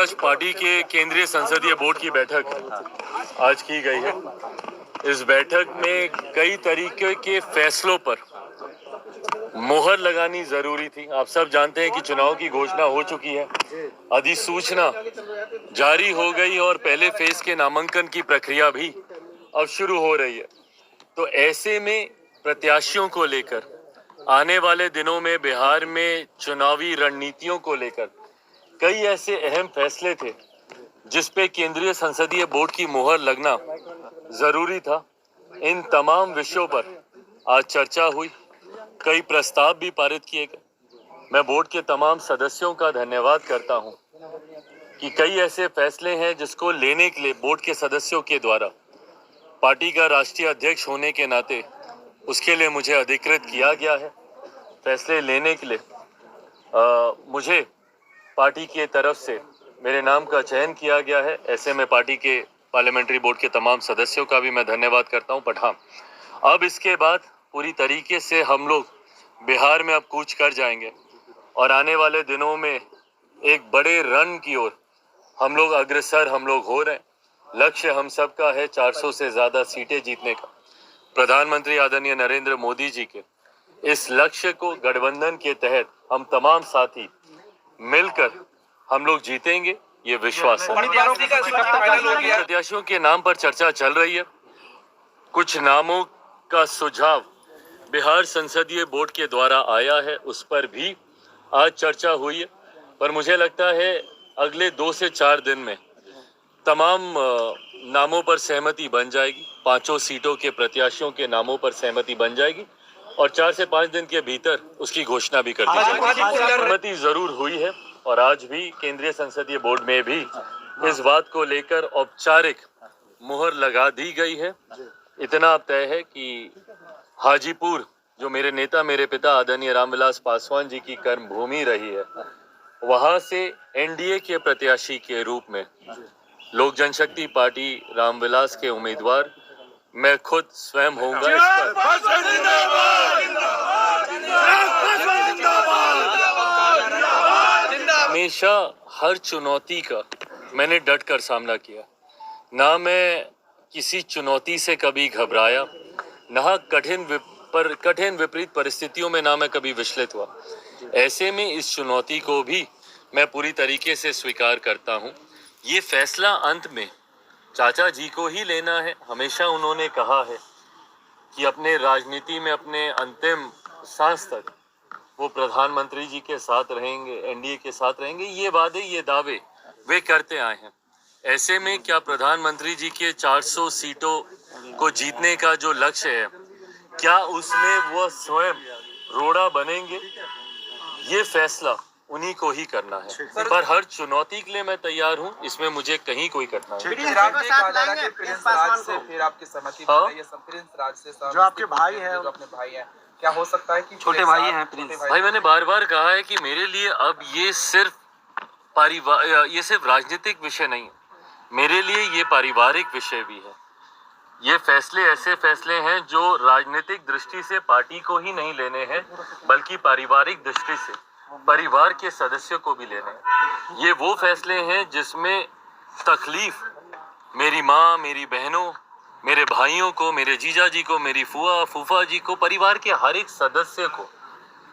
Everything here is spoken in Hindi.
आज पार्टी के केंद्रीय संसदीय बोर्ड की बैठक आज की गई है। इस बैठक में कई तरीके के फैसलों पर मोहर लगानी जरूरी थी। आप सब जानते हैं कि चुनाव की घोषणा हो चुकी है, अधिसूचना जारी हो गई और पहले फेज के नामांकन की प्रक्रिया भी अब शुरू हो रही है। तो ऐसे में प्रत्याशियों को लेकर आने वाले दिनों में बिहार में चुनावी रणनीतियों को लेकर कई ऐसे अहम फैसले थे जिस पे केंद्रीय संसदीय बोर्ड की मोहर लगना जरूरी था। इन तमाम विषयों पर आज चर्चा हुई, कई प्रस्ताव भी पारित किए गए। मैं बोर्ड के तमाम सदस्यों का धन्यवाद करता हूं कि कई ऐसे फैसले हैं जिसको लेने के लिए बोर्ड के सदस्यों के द्वारा पार्टी का राष्ट्रीय अध्यक्ष होने के नाते उसके लिए मुझे अधिकृत किया गया है। फैसले लेने के लिए मुझे पार्टी की तरफ से मेरे नाम का चयन किया गया है। ऐसे में पार्टी के पार्लियामेंट्री बोर्ड के तमाम सदस्यों का भी मैं धन्यवाद करता हूं। हाँ, अब इसके बाद पूरी तरीके से हम लोग बिहार में अब कूच कर जाएंगे और आने वाले दिनों में एक बड़े रन की ओर हम लोग अग्रसर हो रहे हैं। लक्ष्य हम सबका है 400 से ज्यादा सीटें जीतने का। प्रधानमंत्री आदरणीय नरेंद्र मोदी जी के इस लक्ष्य को गठबंधन के तहत हम तमाम साथी मिलकर हम लोग जीतेंगे, ये विश्वास है। प्रत्याशियों के नाम पर चर्चा चल रही है। कुछ नामों का सुझाव बिहार संसदीय बोर्ड के द्वारा आया है, उस पर भी आज चर्चा हुई है। पर मुझे लगता है अगले 2 से 4 दिन में तमाम नामों पर सहमति बन जाएगी। 5 सीटों के प्रत्याशियों के नामों पर सहमति बन जाएगी और 4 से 5 दिन के भीतर उसकी घोषणा भी कर दी जाएगी। सहमति जरूर हुई है और आज भी केंद्रीय संसदीय बोर्ड में भी इस बात को लेकर औपचारिक मुहर लगा दी गई है। इतना अब तय है कि हाजीपुर, जो मेरे नेता मेरे पिता आदरणीय रामविलास पासवान जी की कर्म भूमि रही है, वहां से एनडीए के प्रत्याशी के रूप में लोक जनशक्ति पार्टी रामविलास के उम्मीदवार मैं खुद स्वयं होऊंगा। इस पर हमेशा हर चुनौती का मैंने डट कर सामना किया। ना मैं किसी चुनौती से कभी घबराया, ना कठिन विपरीत परिस्थितियों में ना मैं कभी विचलित हुआ। ऐसे में इस चुनौती को भी मैं पूरी तरीके से स्वीकार करता हूं। ये फैसला अंत में चाचा जी को ही लेना है। हमेशा उन्होंने कहा है कि अपने राजनीति में अपने अंतिम सांस तक वो प्रधानमंत्री जी के साथ रहेंगे, एनडीए के साथ रहेंगे। ये वादे, ये दावे वे करते आए हैं। ऐसे में क्या प्रधानमंत्री जी के 400 सीटों को जीतने का जो लक्ष्य है, क्या उसमें वो स्वयं रोड़ा बनेंगे? ये फैसला उन्हीं को ही करना है। पर हर चुनौती के लिए मैं तैयार हूँ, इसमें मुझे कहीं कोई कठिनाई नहीं। जो आपके भाई हैं, जो अपने भाई हैं, क्या हो सकता है कि छोटे भाई हैं प्रिंस भाई? मैंने बार बार कहा है कि मेरे लिए अब ये सिर्फ राजनीतिक विषय नहीं है, मेरे लिए ये पारिवारिक विषय भी है। ये फैसले ऐसे फैसले हैं जो राजनीतिक दृष्टि से पार्टी को ही नहीं लेने हैं, बल्कि पारिवारिक दृष्टि से परिवार के सदस्यों को भी लेने हैं। ये वो फैसले हैं जिसमें तकलीफ मेरी माँ, मेरी बहनों, मेरे भाइयों को, मेरे जीजा जी को, मेरी फूफा जी को, परिवार के हर एक सदस्य को